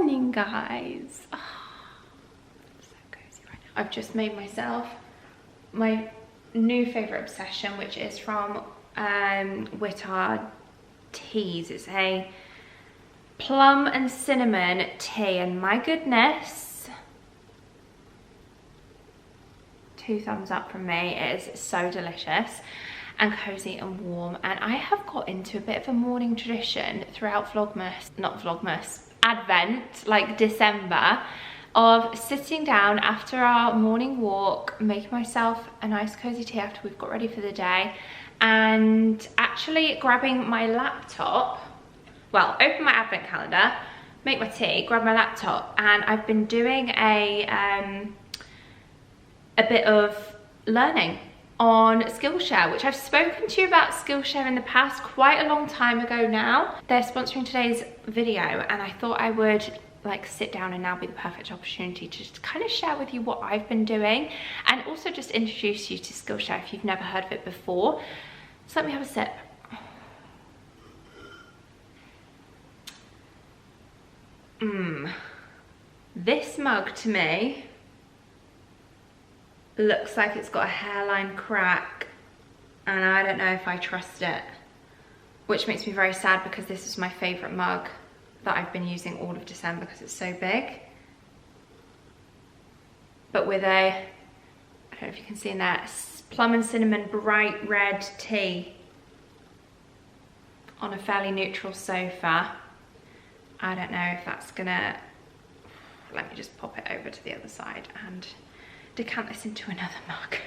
morning, guys. Oh, I'm so cozy right now. I've just made myself my new favorite obsession, which is from Wittard Teas. It's a plum and cinnamon tea, and my goodness, 2 thumbs up from me. It is so delicious and cozy and warm, and I have got into a bit of a morning tradition throughout Advent, like December, of sitting down after our morning walk, making myself a nice cozy tea after we've got ready for the day, and actually grabbing my laptop, well, open my advent calendar, make my tea, grab my laptop, and I've been doing a bit of learning on Skillshare, which I've spoken to you about Skillshare in the past, quite a long time ago now. They're sponsoring today's video, and I thought I would like sit down, and now be the perfect opportunity to just kind of share with you what I've been doing, and also just introduce you to Skillshare if you've never heard of it before. So let me have a sip. This mug to me looks like it's got a hairline crack, and I don't know if I trust it, which makes me very sad because this is my favorite mug that I've been using all of December because it's so big. But with a, I don't know if you can see in there, plum and cinnamon bright red tea on a fairly neutral sofa. I don't know if that's gonna, let me just pop it over to the other side and decant this into another mug.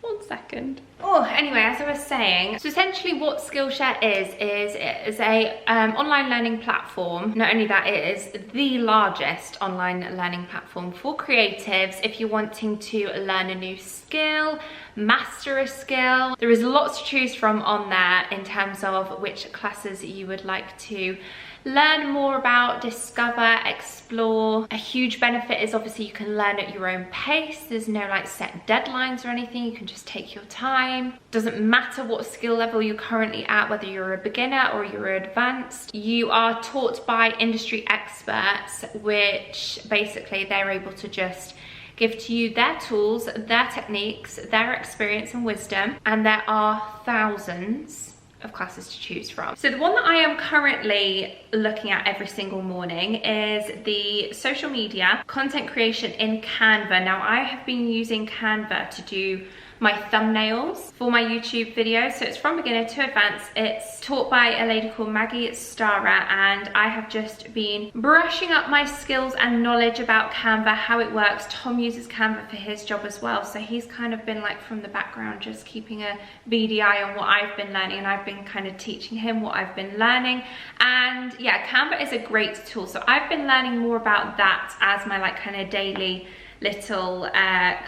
1 second. Oh, anyway, as I was saying, so essentially what Skillshare is it is a online learning platform. Not only that, it is the largest online learning platform for creatives. If you're wanting to learn a new skill, master a skill, there is lots to choose from on there in terms of which classes you would like to learn more about, discover, explore. A huge benefit is obviously you can learn at your own pace. There's no like set deadlines or anything. You can just take your time. Doesn't matter what skill level you're currently at, whether you're a beginner or you're advanced. You are taught by industry experts, which basically they're able to just give to you their tools, their techniques, their experience and wisdom, and there are thousands of classes to choose from. So the one that I am currently looking at every single morning is the social media content creation in Canva. Now, I have been using Canva to do my thumbnails for my YouTube videos. So it's from beginner to advanced. It's taught by a lady called Maggie Stara, and I have just been brushing up my skills and knowledge about Canva, how it works. Tom uses Canva for his job as well, so he's kind of been like from the background just keeping a beady eye on what I've been learning, and I've been kind of teaching him what I've been learning. And yeah, Canva is a great tool, so I've been learning more about that as my like kind of daily little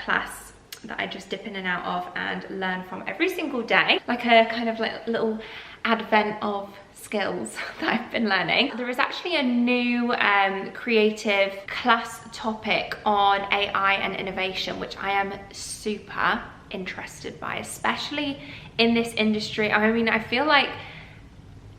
class that I just dip in and out of and learn from every single day, like a kind of like little advent of skills that I've been learning. There is actually a new creative class topic on AI and innovation, which I am super interested by, especially in this industry. I mean, I feel like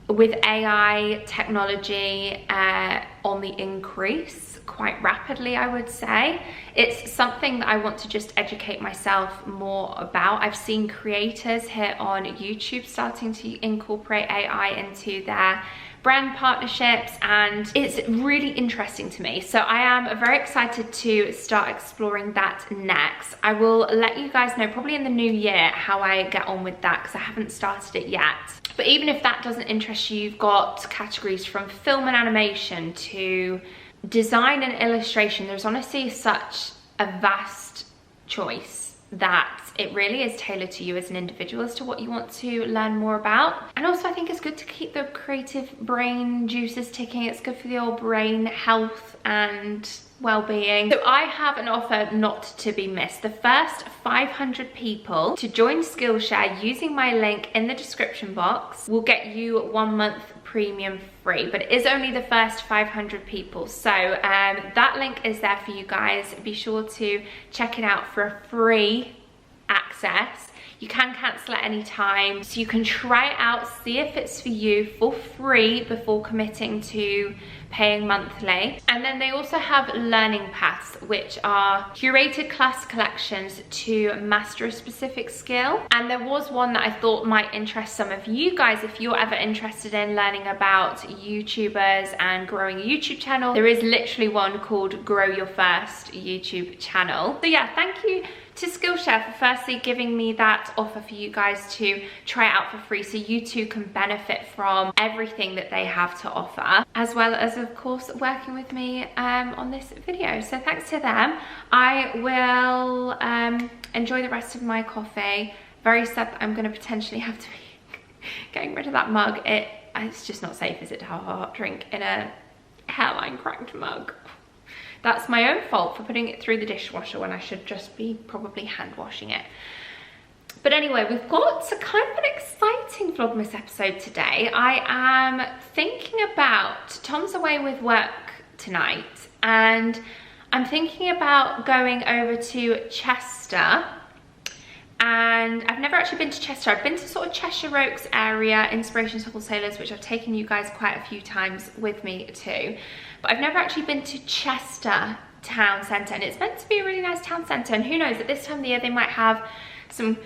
with AI technology on the increase quite rapidly, I would say, it's something that I want to just educate myself more about. I've seen creators here on YouTube starting to incorporate AI into their brand partnerships, and it's really interesting to me. So I am very excited to start exploring that next. I will let you guys know probably in the new year how I get on with that, because I haven't started it yet. But even if that doesn't interest you, you've got categories from film and animation to design and illustration. There's honestly such a vast choice that it really is tailored to you as an individual as to what you want to learn more about. And also I think it's good to keep the creative brain juices ticking. It's good for the old brain health and well-being. So I have an offer not to be missed. The first 500 people to join Skillshare using my link in the description box will get you 1 month premium free, but it is only the first 500 people. So that link is there for you guys. Be sure to check it out for a free access. You can cancel at any time. So you can try it out, see if it's for you for free before committing to paying monthly. And then they also have learning paths, which are curated class collections to master a specific skill. And there was one that I thought might interest some of you guys if you're ever interested in learning about YouTubers and growing a YouTube channel. There is literally one called Grow Your First YouTube Channel. So yeah, thank you to Skillshare for firstly giving me that offer for you guys to try it out for free, so you too can benefit from everything that they have to offer, as well as of course working with me on this video. So thanks to them. I will enjoy the rest of my coffee. Very sad that I'm going to potentially have to be getting rid of that mug. It's just not safe, is it, to have a hot drink in a hairline cracked mug? That's my own fault for putting it through the dishwasher when I should just be probably hand washing it. But anyway, we've got a kind of an exciting Vlogmas episode today. I am thinking about, Tom's away with work tonight, and I'm thinking about going over to Chester. And I've never actually been to Chester. I've been to sort of Cheshire Oaks area, Inspirations for Wholesalers, which I've taken you guys quite a few times with me too. But I've never actually been to Chester town centre, and it's meant to be a really nice town centre. And who knows, at this time of the year they might have some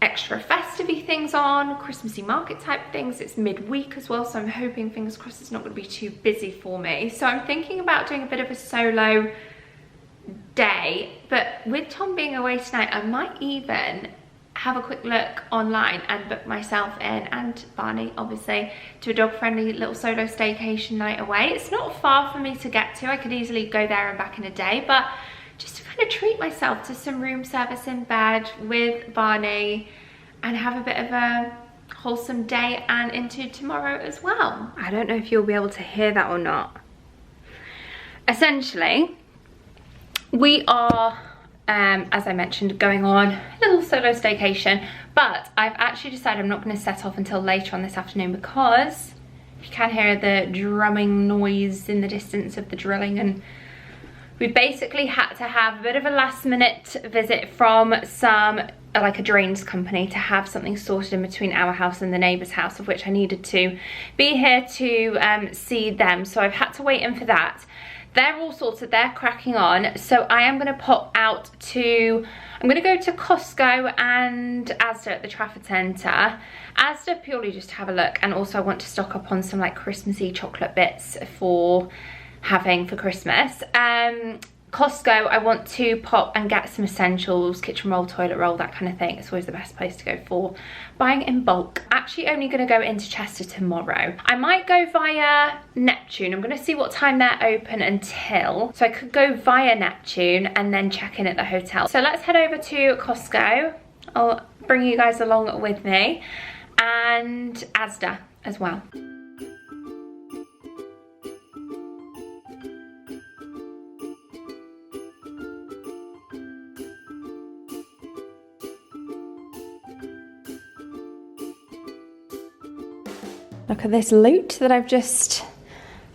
extra festive-y things on, Christmassy market type things. It's midweek as well, so I'm hoping, fingers crossed, it's not going to be too busy for me. So I'm thinking about doing a bit of a solo day, but with Tom being away tonight, I might even have a quick look online and book myself in, and Barney obviously, to a dog-friendly little solo staycation night away. It's not far for me to get to. I could easily go there and back in a day, but just to kind of treat myself to some room service in bed with Barney and have a bit of a wholesome day and into tomorrow as well. I don't know if you'll be able to hear that or not. Essentially, we are, as I mentioned, going on a little solo staycation, but I've actually decided I'm not going to set off until later on this afternoon, because you can hear the drumming noise in the distance of the drilling, and we basically had to have a bit of a last minute visit from like a drains company to have something sorted in between our house and the neighbour's house, of which I needed to be here to see them. So I've had to wait in for that. They're all sorted, they're cracking on. So I am going to pop out to, I'm going to go to Costco and Asda at the Trafford Centre. Asda purely just to have a look, and also I want to stock up on some like Christmassy chocolate bits for having for Christmas. Costco, I want to pop and get some essentials, kitchen roll, toilet roll, that kind of thing. It's always the best place to go for buying in bulk. Actually only going to go into Chester tomorrow. I might go via Neptune. I'm going to see what time they're open until. So I could go via Neptune and then check in at the hotel. So let's head over to Costco. I'll bring you guys along with me, and Asda as well. Look at this loot that I've just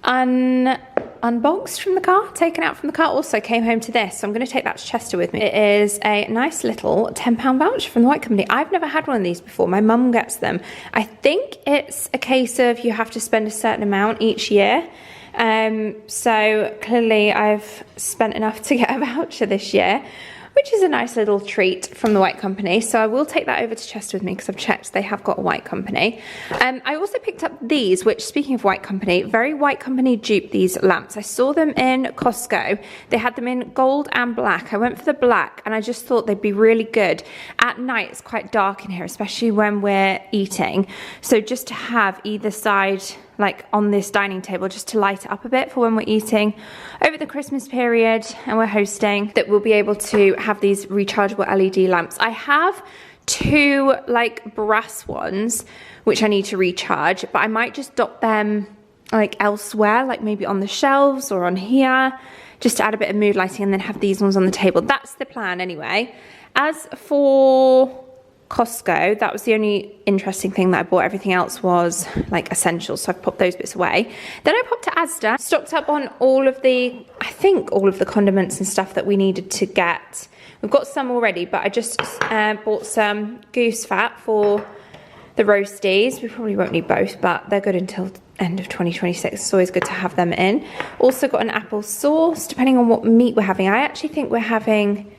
unboxed from the car, taken out from the car. Also came home to this, so I'm going to take that to Chester with me. It is a nice little £10 voucher from the White Company. I've never had one of these before. My mum gets them. I think it's a case of you have to spend a certain amount each year. So clearly I've spent enough to get a voucher this year, which is a nice little treat from the White Company. So I will take that over to Chester with me, because I've checked they have got a White Company. I also picked up these, which, speaking of White Company, very White Company dupe, these lamps. I saw them in Costco. They had them in gold and black. I went for the black, and I just thought they'd be really good. At night, it's quite dark in here, especially when we're eating. So just to have either side, like on this dining table, just to light it up a bit for when we're eating over the Christmas period and we're hosting, that we'll be able to have these rechargeable LED lamps. I have two like brass ones which I need to recharge, but I might just dot them like elsewhere, like maybe on the shelves or on here, just to add a bit of mood lighting, and then have these ones on the table. That's the plan anyway. As for Costco, that was the only interesting thing that I bought. Everything else was like essentials, so I've popped those bits away. Then I popped to Asda, stocked up on all of the, I think all of the condiments and stuff that we needed to get We've got some already, but I just bought some goose fat for the roasties. We probably won't need both, but they're good until end of 2026. It's always good to have them in. Also got an apple sauce, depending on what meat we're having. I actually think we're having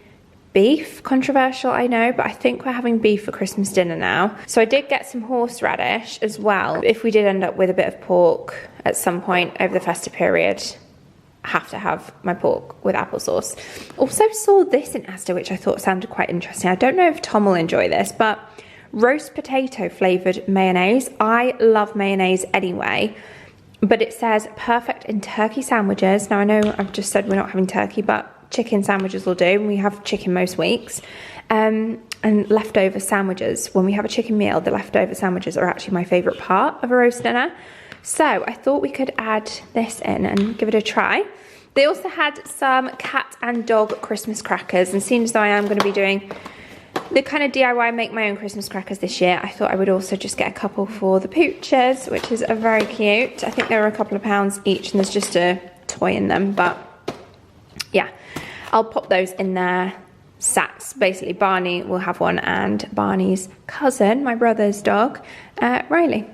beef. Controversial, I know, but I think we're having beef for Christmas dinner now. So I did get some horseradish as well. If we did end up with a bit of pork at some point over the festive period, I have to have my pork with applesauce. Also saw this in Asda, which I thought sounded quite interesting. I don't know if Tom will enjoy this, but roast potato flavoured mayonnaise. I love mayonnaise anyway, but it says perfect in turkey sandwiches. Now I know I've just said we're not having turkey, but chicken sandwiches will do. We have chicken most weeks. And leftover sandwiches. When we have a chicken meal, the leftover sandwiches are actually my favourite part of a roast dinner. So I thought we could add this in and give it a try. They also had some cat and dog Christmas crackers, and seeing as though I am going to be doing the kind of DIY make my own Christmas crackers this year, I thought I would also just get a couple for the pooches, which is very cute. I think they were a couple of pounds each, and there's just a toy in them, but yeah, I'll pop those in their sacks. Basically, Barney will have one, and Barney's cousin, my brother's dog, Riley.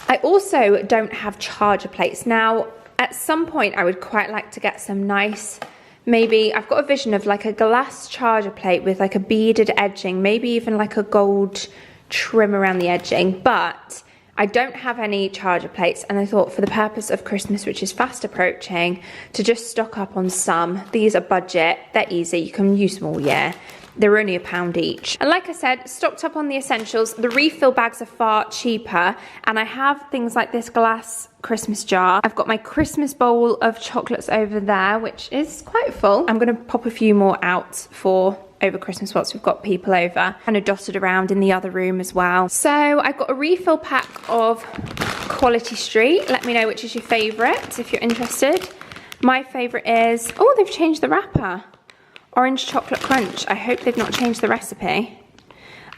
I also don't have charger plates. Now, at some point, I would quite like to get some nice, maybe, I've got a vision of like a glass charger plate with like a beaded edging, maybe even like a gold trim around the edging, but I don't have any charger plates, and I thought for the purpose of Christmas, which is fast approaching, to just stock up on some. These are budget, they're easy, you can use them all year. They're only £1 each. And like I said, stocked up on the essentials. The refill bags are far cheaper, and I have things like this glass Christmas jar. I've got my Christmas bowl of chocolates over there, which is quite full. I'm gonna pop a few more out for over Christmas once we've got people over, kind of dotted around in the other room as well. So I've got a refill pack of Quality Street. Let me know which is your favourite if you're interested. My favourite is, oh, they've changed the wrapper. Orange Chocolate Crunch. I hope they've not changed the recipe.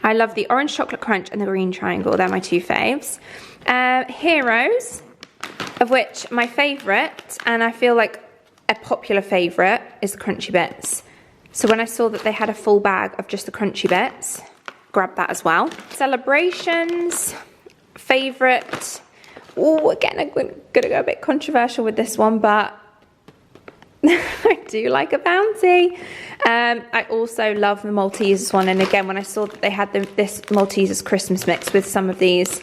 I love the Orange Chocolate Crunch and the Green Triangle. They're my two faves. Heroes, of which my favourite, and I feel like a popular favourite, is the Crunchy Bits. So when I saw that they had a full bag of just the Crunchy Bits, grabbed that as well. Celebrations, favourite. Oh, again, I'm going to go a bit controversial with this one, but I do like a Bounty. I also love the Maltesers one, and again, when I saw that they had this Maltesers Christmas mix with some of these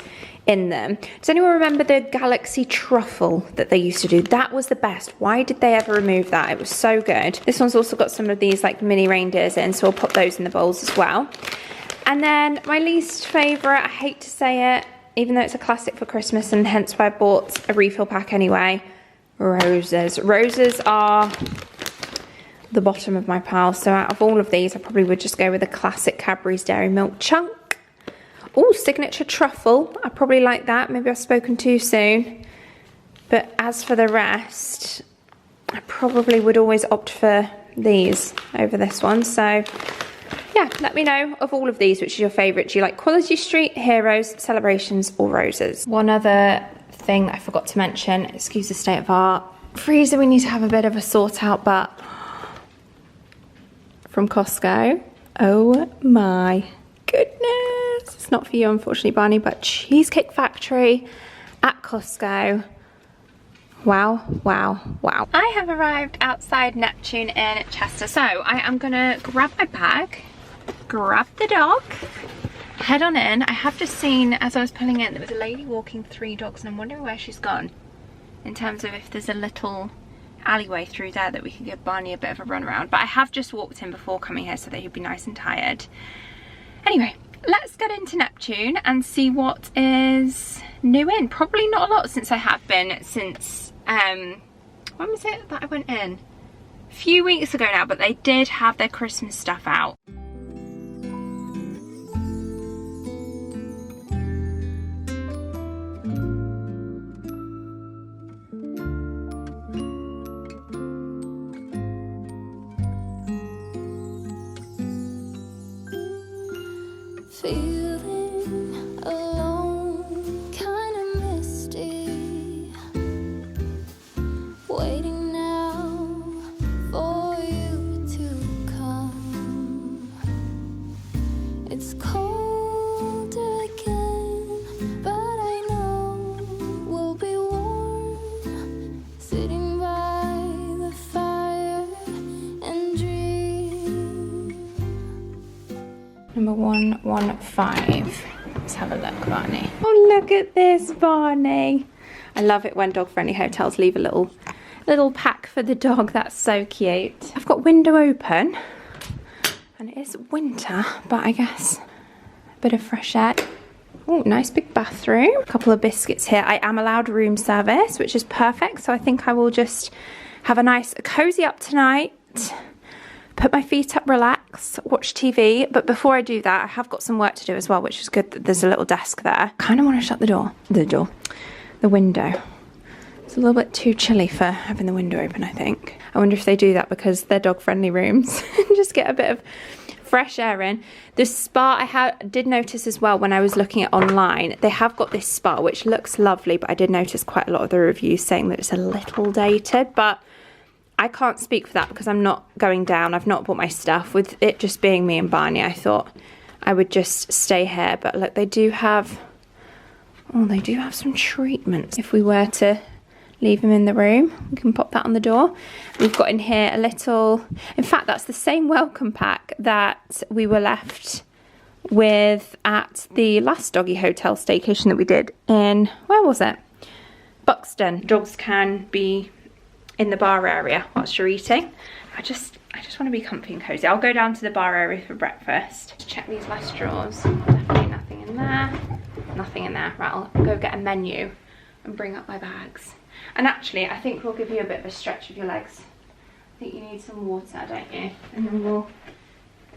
in them. Does anyone remember the Galaxy Truffle that they used to do? That was the best. Why did they ever remove that? It was so good. This one's also got some of these like mini reindeers in, so I'll pop those in the bowls as well. And then my least favourite, I hate to say it, even though it's a classic for Christmas, and hence why I bought a refill pack anyway, roses. Roses are the bottom of my pile, so out of all of these I probably would just go with a classic Cadbury's Dairy Milk Chunk. Oh, Signature Truffle, I probably like that. Maybe I've spoken too soon, but as for the rest, I probably would always opt for these over this one. So yeah, let me know of all of these which is your favourite. Do you like Quality Street, Heroes, Celebrations, or Roses? One other thing I forgot to mention, excuse the state of our freezer, we need to have a bit of a sort out, but from Costco, oh my goodness, it's not for you unfortunately, Barney, but Cheesecake Factory at Costco. Wow, wow, wow. I have arrived outside Neptune in Chester, so I am gonna grab my bag, grab the dog, head on in. I have just seen, as I was pulling in, there was a lady walking 3 dogs, and I'm wondering where she's gone, in terms of if there's a little alleyway through there that we could give Barney a bit of a run around. But I have just walked in before coming here so that he'd be nice and tired. Anyway, let's get into Neptune and see what is new in. Probably not a lot since I have been since, when was it that I went in? A few weeks ago now, but they did have their Christmas stuff out. Feeling alone, kinda misty, waiting now for you to come. 115. Let's have a look, Barney. Oh, look at this, Barney. I love it when dog-friendly hotels leave a little pack for the dog. That's so cute. I've got window open, and it is winter, but I guess a bit of fresh air. Oh, nice big bathroom. A couple of biscuits here. I am allowed room service, which is perfect. So I think I will just have a nice cozy up tonight. Put my feet up, relax, watch TV. But before I do that, I have got some work to do as well, which is good that there's a little desk there. Kind of want to shut the window. It's a little bit too chilly for having the window open, I think. I wonder if they do that because they're dog-friendly rooms. Just get a bit of fresh air in. The spa I did notice as well when I was looking at online, they have got this spa which looks lovely, but I did notice quite a lot of the reviews saying that it's a little dated, but I can't speak for that because I'm not going down. I've not bought my stuff. With it just being me and Barney, I thought I would just stay here. But look, they do have some treatments. If we were to leave him in the room, we can pop that on the door. We've got in here a little, in fact, that's the same welcome pack that we were left with at the last doggy hotel staycation that we did in, where was it? Buxton. Dogs can be in the bar area whilst you're eating. I just want to be comfy and cozy. I'll go down to the bar area for breakfast. Just check these last drawers. Definitely nothing in there. Nothing in there. Right, I'll go get a menu and bring up my bags. And actually, I think we'll give you a bit of a stretch of your legs. I think you need some water, don't you? And then we'll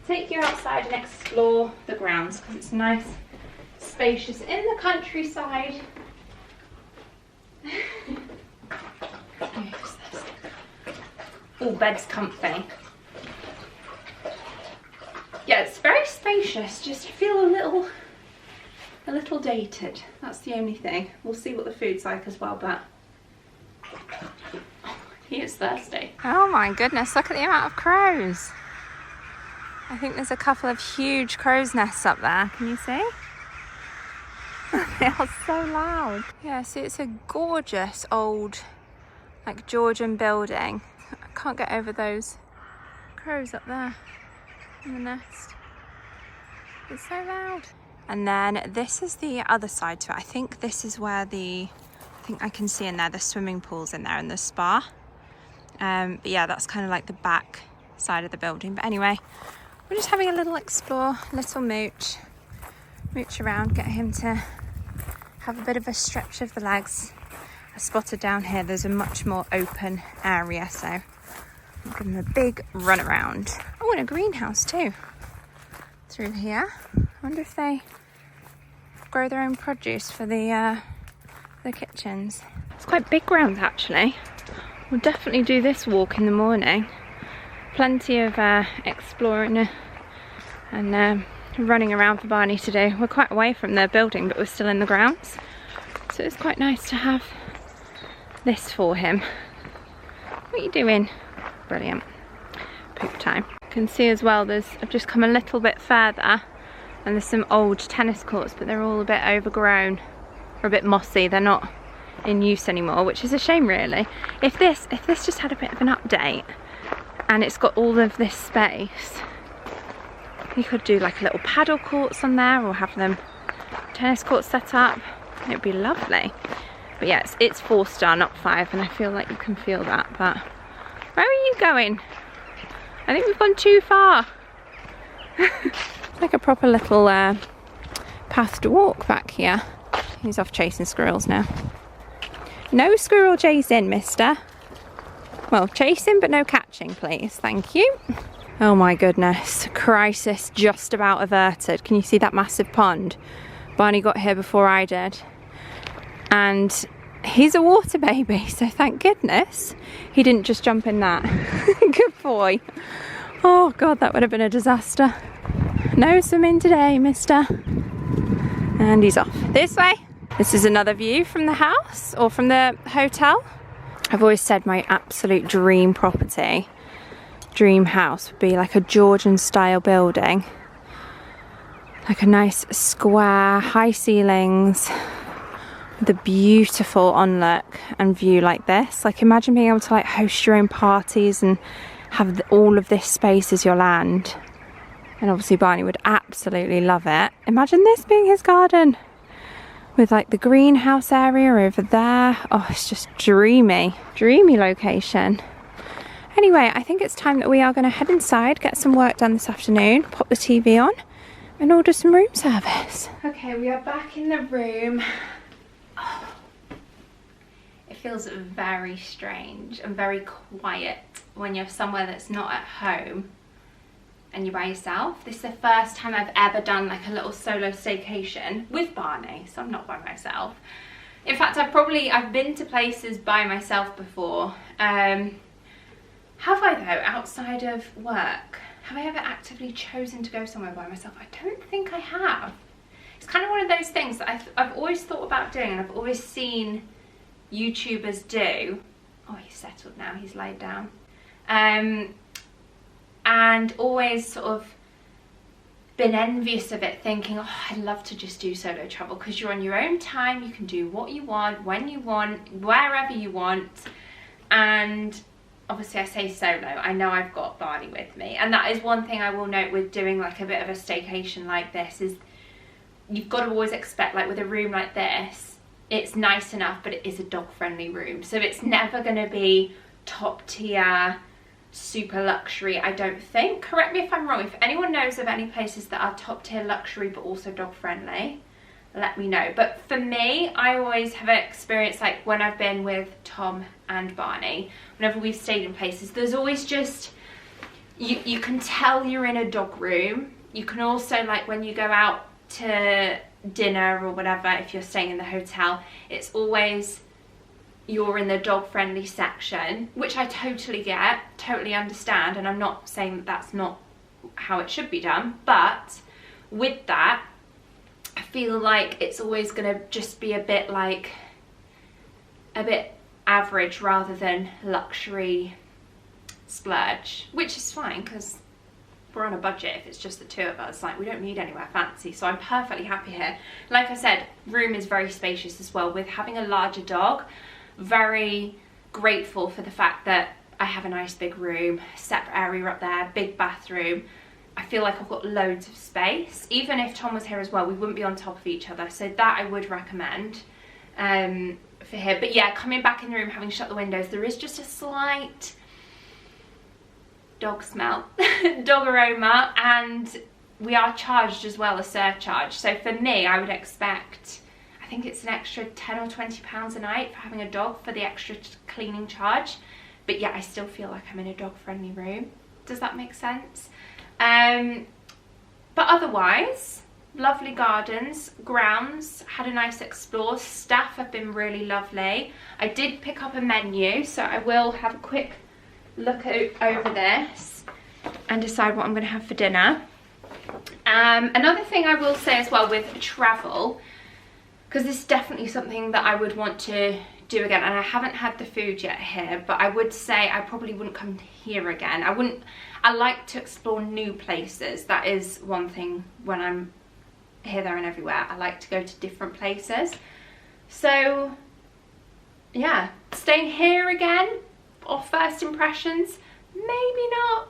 take you outside and explore the grounds because it's nice, spacious in the countryside. Oh, bed's comfy. Yeah, it's very spacious. Just feel a little dated. That's the only thing. We'll see what the food's like as well, but he is thirsty. Oh my goodness, look at the amount of crows. I think there's a couple of huge crow's nests up there. Can you see? They are so loud. Yeah, see, it's a gorgeous old, like, Georgian building. I can't get over those crows up there in the nest. It's so loud. And then this is the other side to it. I think this is where I think I can see in there the swimming pool's in there and the spa. But yeah, that's kind of like the back side of the building. But anyway, we're just having a little explore, little mooch around, get him to have a bit of a stretch of the legs. I spotted down here there's a much more open area, so I'll give him a big run around. Oh, and a greenhouse too through here. I wonder if they grow their own produce for the kitchens. It's quite big grounds actually. We'll definitely do this walk in the morning. Plenty of exploring and running around for Barney to do. We're quite away from the building, but we're still in the grounds, so it's quite nice to have this for him. What are you doing? Brilliant. Poop time. You can see as well I've just come a little bit further and there's some old tennis courts, but they're all a bit overgrown or a bit mossy. They're not in use anymore, which is a shame really. If this just had a bit of an update and it's got all of this space, you could do like a little paddle courts on there or have them tennis courts set up. It would be lovely. But yeah, it's 4-star, not 5, and I feel like you can feel that. But where are you going? I think we've gone too far. It's like a proper little path to walk back here. He's off chasing squirrels now. No squirrel chasing, mister. Well, chasing but no catching, please. Thank you. Oh my goodness. Crisis just about averted. Can you see that massive pond? Barney got here before I did. And he's a water baby, so thank goodness he didn't just jump in that. Good boy. Oh God, that would have been a disaster. No swimming today, mister. And he's off. This way. This is another view from the house or from the hotel. I've always said my absolute dream property, dream house would be like a Georgian style building. Like a nice square, high ceilings, with a beautiful onlook and view like this. Like imagine being able to like host your own parties and have all of this space as your land. And obviously Barney would absolutely love it. Imagine this being his garden with like the greenhouse area over there. Oh, it's just dreamy, dreamy location. Anyway, I think it's time that we are going to head inside, get some work done this afternoon, pop the TV on and order some room service. Okay, we are back in the room. Oh, it feels very strange and very quiet when you're somewhere that's not at home and you're by yourself. This is the first time I've ever done like a little solo staycation with Barney, so I'm not by myself. In fact, I've been to places by myself before. Have I though, outside of work? Have I ever actively chosen to go somewhere by myself? I don't think I have. It's kind of one of those things that I've always thought about doing, and I've always seen YouTubers do. Oh, he's settled now, he's laid down. And always sort of been envious of it, thinking, oh, I'd love to just do solo travel because you're on your own time, you can do what you want, when you want, wherever you want. And obviously I say solo, I know I've got Barney with me, and that is one thing I will note with doing like a bit of a staycation like this, is you've got to always expect, like with a room like this, it's nice enough, but it is a dog friendly room, so it's never going to be top tier, super luxury, I don't think. Correct me if I'm wrong. If anyone knows of any places that are top tier luxury but also dog friendly, let me know. But for me, I always have experienced, like when I've been with Tom and Barney, whenever we've stayed in places, there's always just, you can tell you're in a dog room. You can also, like when you go out to dinner or whatever, if you're staying in the hotel, it's always you're in the dog friendly section, which I totally get, totally understand, and I'm not saying that that's not how it should be done, but with that I feel like it's always going to just be a bit like a bit average rather than luxury splurge, which is fine because we're on a budget. If it's just the two of us, like we don't need anywhere fancy, so I'm perfectly happy here. Like I said, room is very spacious as well. With having a larger dog, very grateful for the fact that I have a nice big room, separate area up there, big bathroom. I feel like I've got loads of space. Even if Tom was here as well, we wouldn't be on top of each other, so that I would recommend for here. But yeah, coming back in the room, having shut the windows, there is just a slight dog smell, dog aroma, and we are charged as well, a surcharge. So for me, I would expect, I think it's an extra 10 or 20 pounds a night for having a dog for the extra cleaning charge. But yeah, I still feel like I'm in a dog friendly room. Does that make sense? But otherwise, lovely gardens, grounds, had a nice explore. Staff have been really lovely. I did pick up a menu, so I will have a quick look over this and decide what I'm going to have for dinner. Another thing I will say as well with travel, because this is definitely something that I would want to do again, and I haven't had the food yet here, but I would say I probably wouldn't come here again. I like to explore new places. That is one thing when I'm here, there and everywhere. I like to go to different places. So yeah, staying here again, off first impressions, maybe not.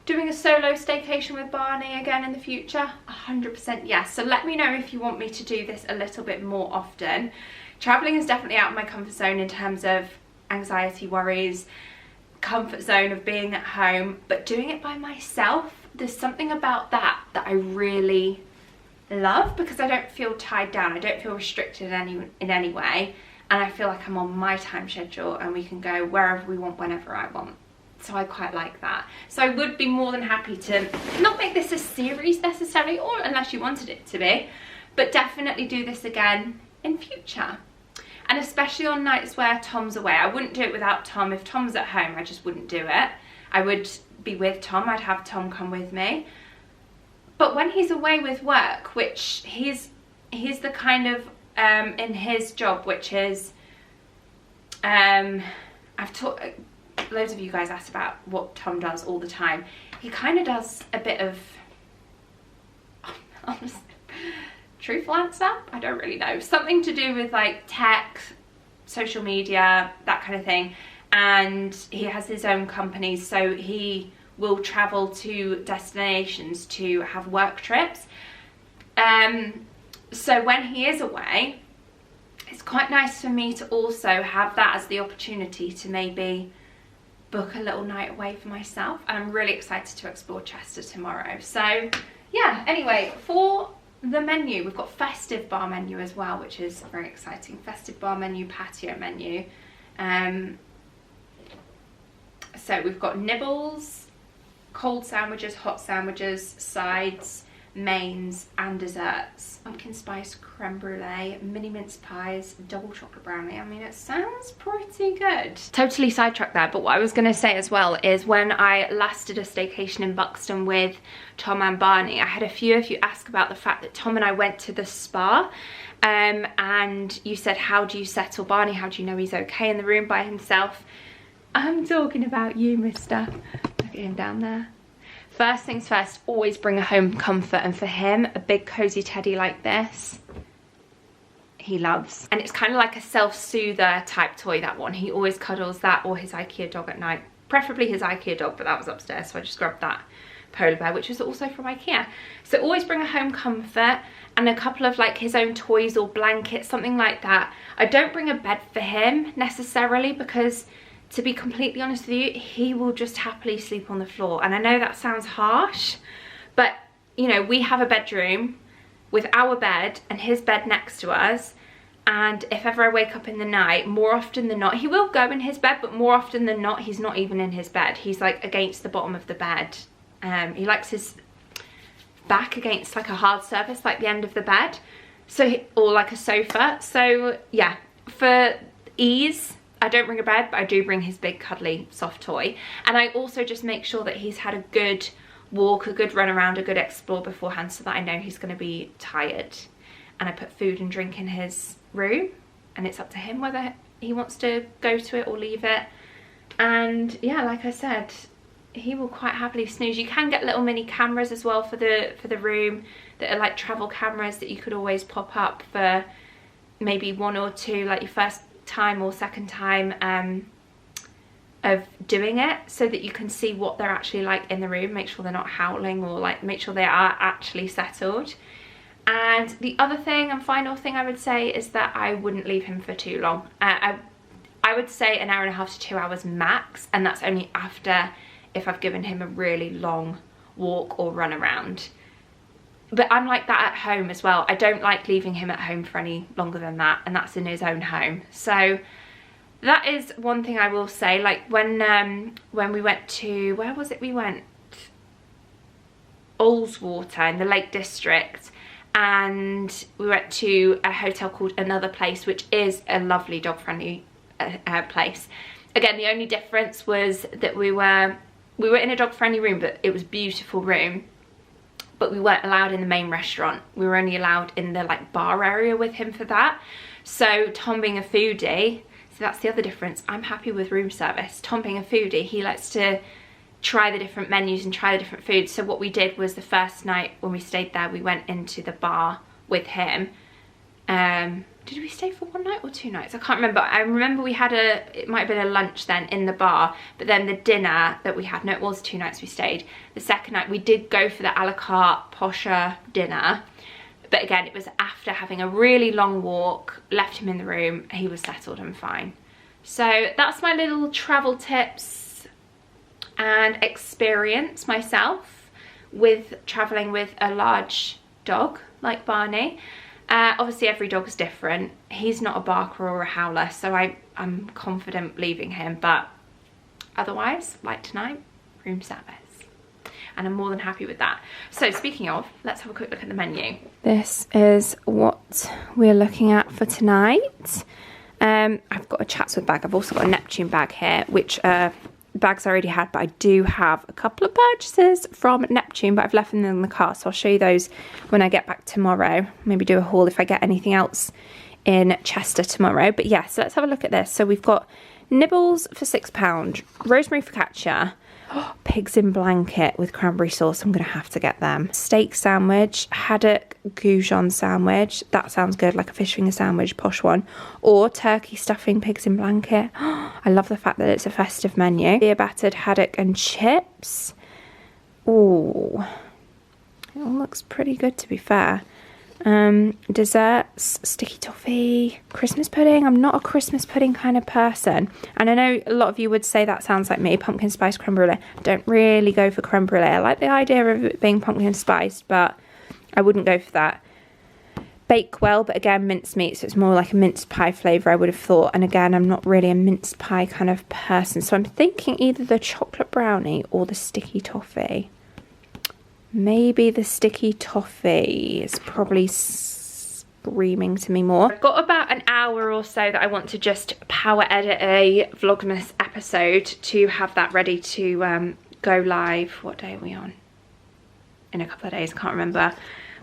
Doing a solo staycation with Barney again in the future, 100% yes. So let me know if you want me to do this a little bit more often. Traveling is definitely out of my comfort zone in terms of anxiety, worries, comfort zone of being at home, but doing it by myself, there's something about that I really love, because I don't feel tied down, I don't feel restricted in any way, and I feel like I'm on my time schedule and we can go wherever we want, whenever I want. So I quite like that. So I would be more than happy to not make this a series necessarily, or unless you wanted it to be, but definitely do this again in future. And especially on nights where Tom's away. I wouldn't do it without Tom. If Tom's at home, I just wouldn't do it. I would be with Tom, I'd have Tom come with me. But when he's away with work, which he's the kind of, in his job, which is, I've taught, loads of you guys asked about what Tom does all the time. He kind of does a bit of, honestly, truthful answer, I don't really know, something to do with like tech, social media, that kind of thing, and he has his own company, so he will travel to destinations to have work trips. So when he is away, it's quite nice for me to also have that as the opportunity to maybe book a little night away for myself. And I'm really excited to explore Chester tomorrow. So yeah, anyway, for the menu, we've got festive bar menu as well, which is very exciting. Festive bar menu, patio menu. So we've got nibbles, cold sandwiches, hot sandwiches, sides, mains and desserts. Pumpkin spice creme brulee, mini mince pies, double chocolate brownie. I mean, it sounds pretty good. Totally sidetracked there, but what I was going to say as well is when I last did a staycation in Buxton with Tom and Barney, I had a few of you ask about the fact that Tom and I went to the spa, and you said, how do you settle Barney? How do you know he's okay in the room by himself? I'm talking about you, mister. Look at him down there. First things first, always bring a home comfort, and for him, a big cozy teddy like this, he loves. And it's kind of like a self-soother type toy, that one. He always cuddles that or his IKEA dog at night. Preferably his IKEA dog, but that was upstairs, so I just grabbed that polar bear, which was also from IKEA. So always bring a home comfort and a couple of like his own toys or blankets, something like that. I don't bring a bed for him necessarily because, to be completely honest with you, he will just happily sleep on the floor. And I know that sounds harsh, but you know, we have a bedroom with our bed and his bed next to us. And if ever I wake up in the night, more often than not, he will go in his bed, but more often than not, he's not even in his bed. He's like against the bottom of the bed. He likes his back against like a hard surface, like the end of the bed. So, or like a sofa. So yeah, for ease, I don't bring a bed, but I do bring his big cuddly soft toy. And I also just make sure that he's had a good walk, a good run around, a good explore beforehand, so that I know he's going to be tired. And I put food and drink in his room, and it's up to him whether he wants to go to it or leave it. And yeah, like I said, he will quite happily snooze. You can get little mini cameras as well for the room that are like travel cameras that you could always pop up for maybe 1 or 2, like your first time or second time of doing it, so that you can see what they're actually like in the room, make sure they're not howling, or like make sure they are actually settled. And the other thing and final thing I would say is that I wouldn't leave him for too long. I would say 1.5 hours to 2 hours max, and that's only after if I've given him a really long walk or run around. But I'm like that at home as well. I don't like leaving him at home for any longer than that, and that's in his own home. So that is one thing I will say. Like when we went to, where was it we went? Ullswater in the Lake District, and we went to a hotel called Another Place, which is a lovely dog friendly place. Again, the only difference was that we were in a dog friendly room, but it was a beautiful room. But we weren't allowed in the main restaurant. We were only allowed in the like bar area with him for that. So Tom being a foodie, so that's the other difference. I'm happy with room service. Tom being a foodie, he likes to try the different menus and try the different foods. So what we did was the first night when we stayed there, we went into the bar with him. Did we stay for 1 night or 2 nights? I can't remember. I remember we had it might have been a lunch then in the bar, but then the dinner that we had, no, it was 2 nights we stayed. The second night we did go for the a la carte posher dinner, but again, it was after having a really long walk, left him in the room, he was settled and fine. So that's my little travel tips and experience myself with traveling with a large dog like Barney. Obviously every dog's different. He's not a barker or a howler, so I'm confident leaving him, but otherwise, like tonight, room service. And I'm more than happy with that. So speaking of, let's have a quick look at the menu. This is what we're looking at for tonight. I've got a Chatsworth bag. I've also got a Neptune bag here, which bags I already had, but I do have a couple of purchases from Neptune, but I've left them in the car, so I'll show you those when I get back tomorrow. Maybe do a haul if I get anything else in Chester tomorrow. But yeah, so let's have a look at this. So we've got nibbles for £6, rosemary focaccia, pigs in blanket with cranberry sauce. I'm gonna have to get them. Steak sandwich, haddock goujon sandwich, that sounds good, like a fish finger sandwich, posh one. Or turkey stuffing, pigs in blanket. I love the fact that it's a festive menu. Beer battered haddock and chips. Ooh, it all looks pretty good, to be fair. Desserts, sticky toffee, Christmas pudding. I'm not a Christmas pudding kind of person, and I know a lot of you would say that sounds like me. Pumpkin spice creme brulee. I don't really go for creme brulee. I like the idea of it being pumpkin spiced, but I wouldn't go for that. Bakewell, but again, minced meat, so it's more like a minced pie flavour, I would have thought. And again, I'm not really a minced pie kind of person, so I'm thinking either the chocolate brownie or the sticky toffee. Maybe the sticky toffee is probably screaming to me more. I've got about an hour or so that I want to just power edit a Vlogmas episode to have that ready to go live. What day are we on? In a couple of days, I can't remember.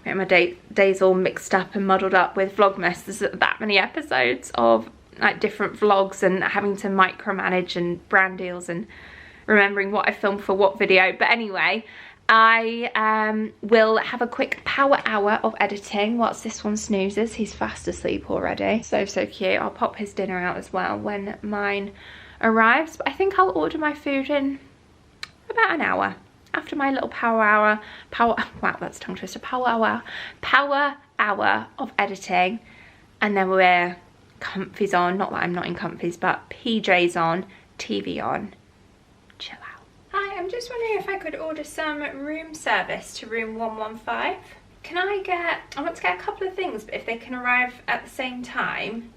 I'm getting my days all mixed up and muddled up with Vlogmas. There's that many episodes of like different vlogs and having to micromanage and brand deals and remembering what I filmed for what video. But anyway, I will have a quick power hour of editing whilst this one snoozes. He's fast asleep already. So cute. I'll pop his dinner out as well when mine arrives. But I think I'll order my food in about an hour. After my little power hour of editing, and then we're comfies on, not that I'm not in comfies, but PJs on, TV on, chill out. Hi, I'm just wondering if I could order some room service to room 115. I want to get a couple of things, but if they can arrive at the same time.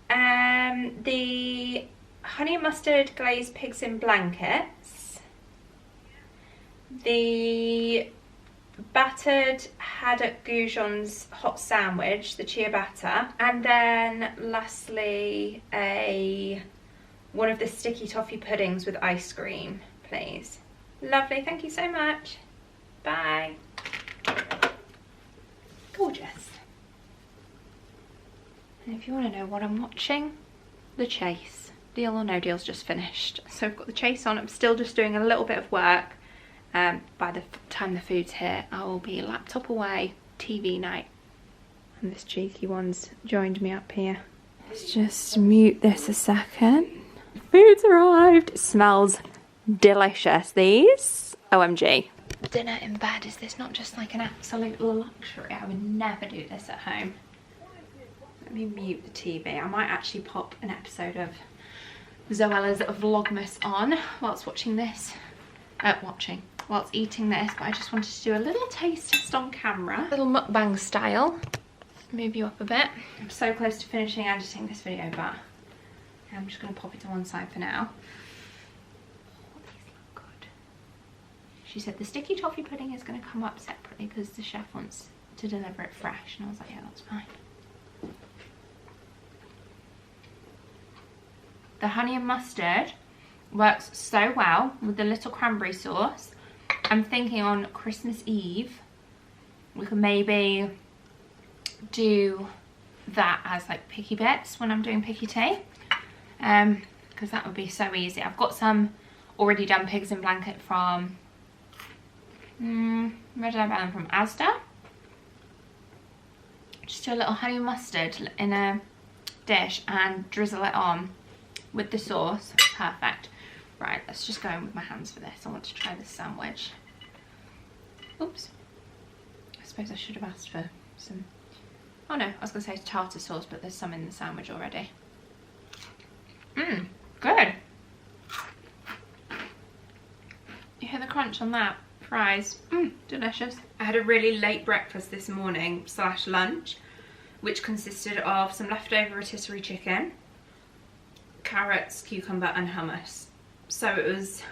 The honey and mustard glazed pigs in blankets, the battered haddock goujons hot sandwich, the ciabatta, and then lastly one of the sticky toffee puddings with ice cream, please. Lovely, thank you so much. Bye. Gorgeous. And if you want to know what I'm watching, The Chase. Deal or No Deal's just finished. So I've got The Chase on. I'm still just doing a little bit of work. By the time the food's here, I will be laptop away, TV night. And this cheeky one's joined me up here. Let's just mute this a second. Food's arrived. It smells delicious, these. OMG. Dinner in bed, is this not just like an absolute luxury? I would never do this at home. Let me mute the TV. I might actually pop an episode of Zoella's Vlogmas on whilst watching this. Whilst eating this, but I just wanted to do a little taste test on camera. Little mukbang style. Move you up a bit. I'm so close to finishing editing this video, but I'm just going to pop it to one side for now. Oh, these look good. She said the sticky toffee pudding is going to come up separately because the chef wants to deliver it fresh. And I was like, yeah, that's fine. The honey and mustard works so well with the little cranberry sauce. I'm thinking on Christmas Eve we could maybe do that as like picky bits when I'm doing picky tea, because that would be so easy. I've got some already done pigs in blanket from where did I buy them from? Asda. Just do a little honey mustard in a dish and drizzle it on with the sauce. Perfect. Right, let's just go in with my hands for this. I want to try this sandwich. Oops. I suppose I should have asked for some... Oh no, I was going to say tartar sauce, but there's some in the sandwich already. Good. You hear the crunch on that? Fries. Delicious. I had a really late breakfast this morning / lunch, which consisted of some leftover rotisserie chicken, carrots, cucumber and hummus. So it was,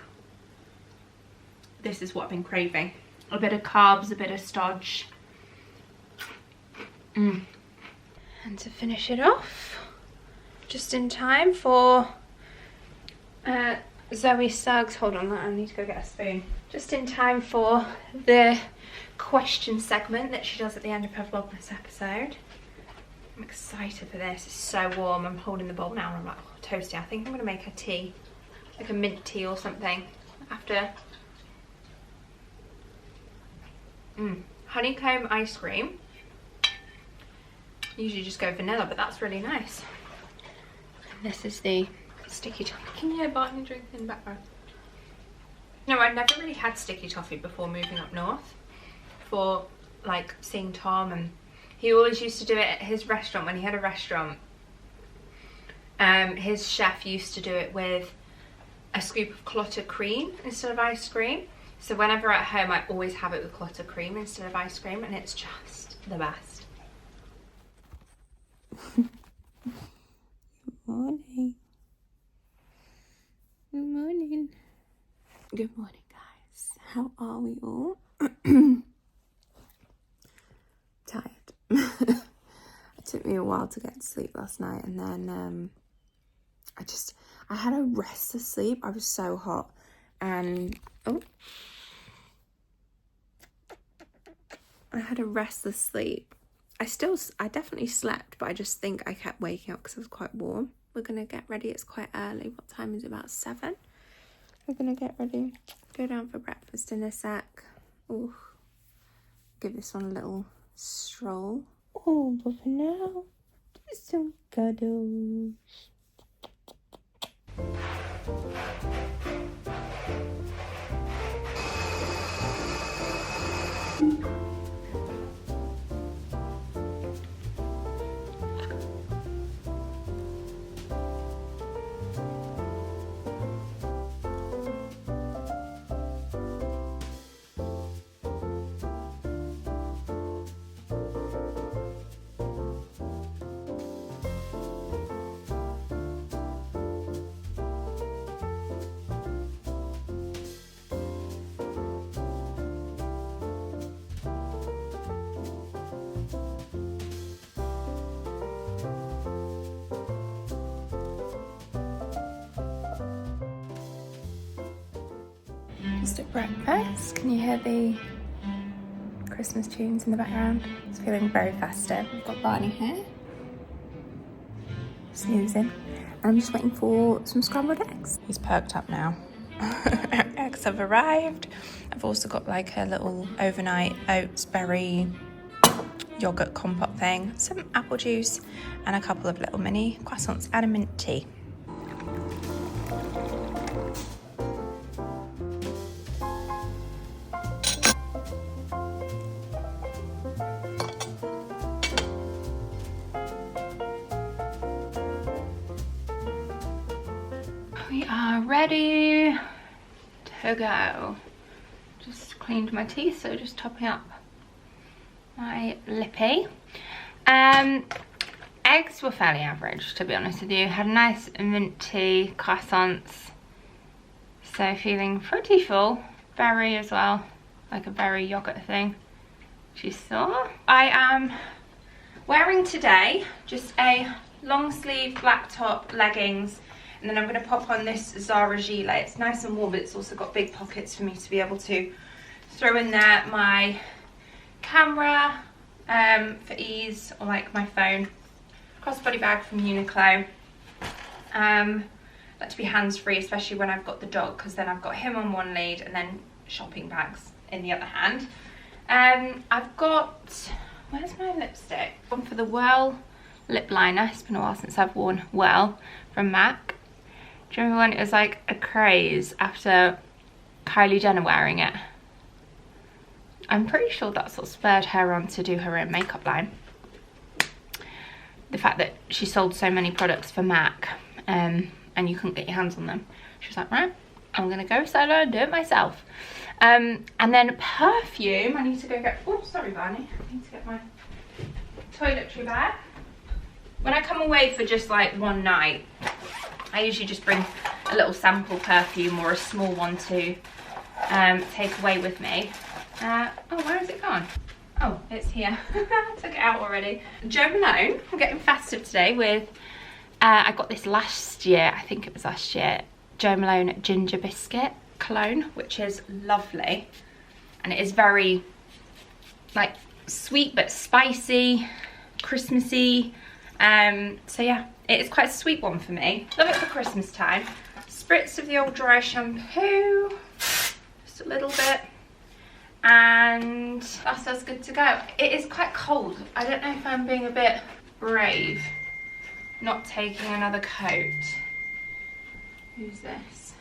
this is what I've been craving. A bit of carbs, a bit of stodge. And to finish it off, just in time for Zoe Suggs. Hold on, I need to go get a spoon. Just in time for the question segment that she does at the end of her Vlogmas episode. I'm excited for this. It's so warm. I'm holding the bowl now and I'm like, oh, toasty. I think I'm going to make a tea. Like a mint tea or something after. Honeycomb ice cream. Usually just go vanilla, but that's really nice. And this is the sticky toffee. Can you hear Barney drinking in the background? No, I'd never really had sticky toffee before moving up north. Before, like, seeing Tom, and he always used to do it at his restaurant when he had a restaurant. His chef used to do it with a scoop of clotted cream instead of ice cream. So whenever at home, I always have it with clotted cream instead of ice cream, and it's just the best. Good morning. Good morning. Good morning, guys. How are we all? Tired. It took me a while to get to sleep last night, and then I had a restless sleep. I was so hot, and I had a restless sleep. I definitely slept, but I just think I kept waking up because it was quite warm. We're gonna get ready. It's quite early. What time is it? About 7. We're gonna get ready, go down for breakfast in a sec. Ooh, give this one a little stroll. Oh, but for now, just some cuddles. Just at breakfast. Can you hear the Christmas tunes in the background? It's feeling very festive. We've got Barney here, snoozing. I'm just waiting for some scrambled eggs. He's perked up now. Eggs have arrived. I've also got like a little overnight oats berry yogurt compote thing, some apple juice, and a couple of little mini croissants and a mint tea. We are ready to go. Just cleaned my teeth, so just topping up my lippy. Eggs were fairly average, to be honest with you. Had a nice mint tea, croissants. So feeling pretty full. Berry as well, like a berry yogurt thing, which you saw. I am wearing today just a long sleeve black top, leggings, and then I'm going to pop on this Zara gilet. It's nice and warm, but it's also got big pockets for me to be able to throw in there my camera for ease, or like my phone. Crossbody bag from Uniqlo. Like to be hands-free, especially when I've got the dog, because then I've got him on one lead and then shopping bags in the other hand. I've got, where's my lipstick? One for the Whirl lip liner. It's been a while since I've worn Whirl from MAC. Do you remember when it was like a craze after Kylie Jenner wearing it? I'm pretty sure that's what spurred her on to do her own makeup line. The fact that she sold so many products for MAC and you couldn't get your hands on them. She was like, right, I'm gonna go solo and do it myself. And then perfume, I need to go get, oh sorry Barney, I need to get my toiletry bag. When I come away for just like one night, I usually just bring a little sample perfume or a small one to take away with me. Oh, where has it gone? Oh, it's here. I took it out already. Jo Malone, I'm getting festive today with, I got this last year, I think it was last year, Jo Malone Ginger Biscuit cologne, which is lovely. And it is very, like, sweet but spicy, Christmassy. So yeah, it is quite a sweet one for me. Love it for Christmas time. Spritz of the old dry shampoo, just a little bit. And that's us good to go. It is quite cold. I don't know if I'm being a bit brave not taking another coat. Who's this?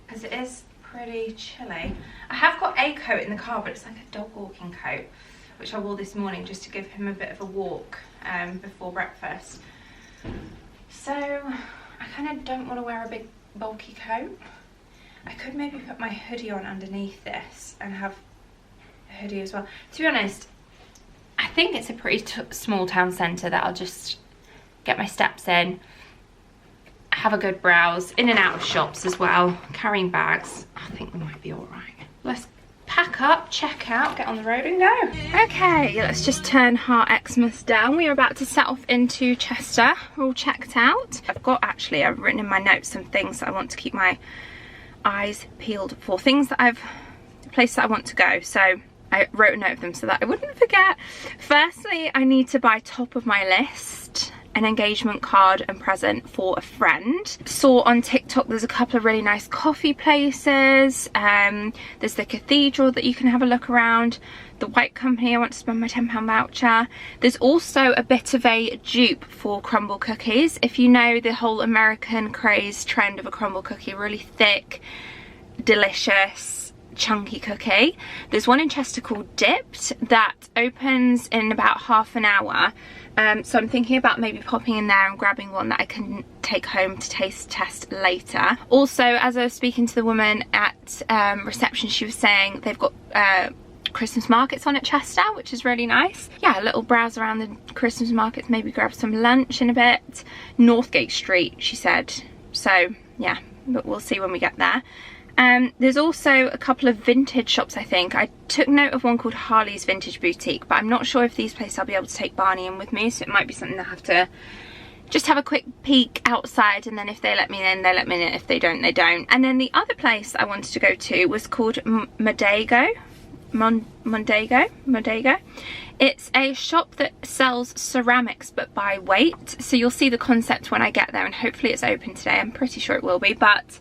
Because it is pretty chilly. I have got a coat in the car, but it's like a dog walking coat, which I wore this morning just to give him a bit of a walk before breakfast. So I kind of don't want to wear a big bulky coat. I could maybe put my hoodie on underneath this and have a hoodie as well. To be honest, I think it's a pretty small town centre that I'll just get my steps in, have a good browse, in and out of shops as well, carrying bags. I think we might be all right. Let's pack up, check out, get on the road and go. Okay, let's just turn Heart Xmas down. We are about to set off into Chester. We're all checked out. I've written in my notes some things that I want to keep my eyes peeled for, places that I want to go. So I wrote a note of them so that I wouldn't forget. Firstly, I need to buy top of my list, an engagement card and present for a friend. Saw on TikTok there's a couple of really nice coffee places. There's the cathedral that you can have a look around. The White Company, I want to spend my £10 voucher. There's also a bit of a dupe for crumble cookies. If you know the whole American craze trend of a crumble cookie, really thick, delicious, chunky cookie. There's one in Chester called Dipped that opens in about half an hour. So I'm thinking about maybe popping in there and grabbing one that I can take home to taste test later. Also, as I was speaking to the woman at reception, she was saying they've got Christmas markets on at Chester, which is really nice. Yeah, a little browse around the Christmas markets, maybe grab some lunch in a bit. Northgate Street, she said. So yeah, but we'll see when we get there. There's also a couple of vintage shops, I think. I took note of one called Harley's Vintage Boutique, but I'm not sure if these places I'll be able to take Barney in with me, so it might be something I have to just have a quick peek outside, and then if they let me in, they let me in. If they don't, they don't. And then the other place I wanted to go to was called Mondego. It's a shop that sells ceramics but by weight, so you'll see the concept when I get there, and hopefully it's open today. I'm pretty sure it will be, but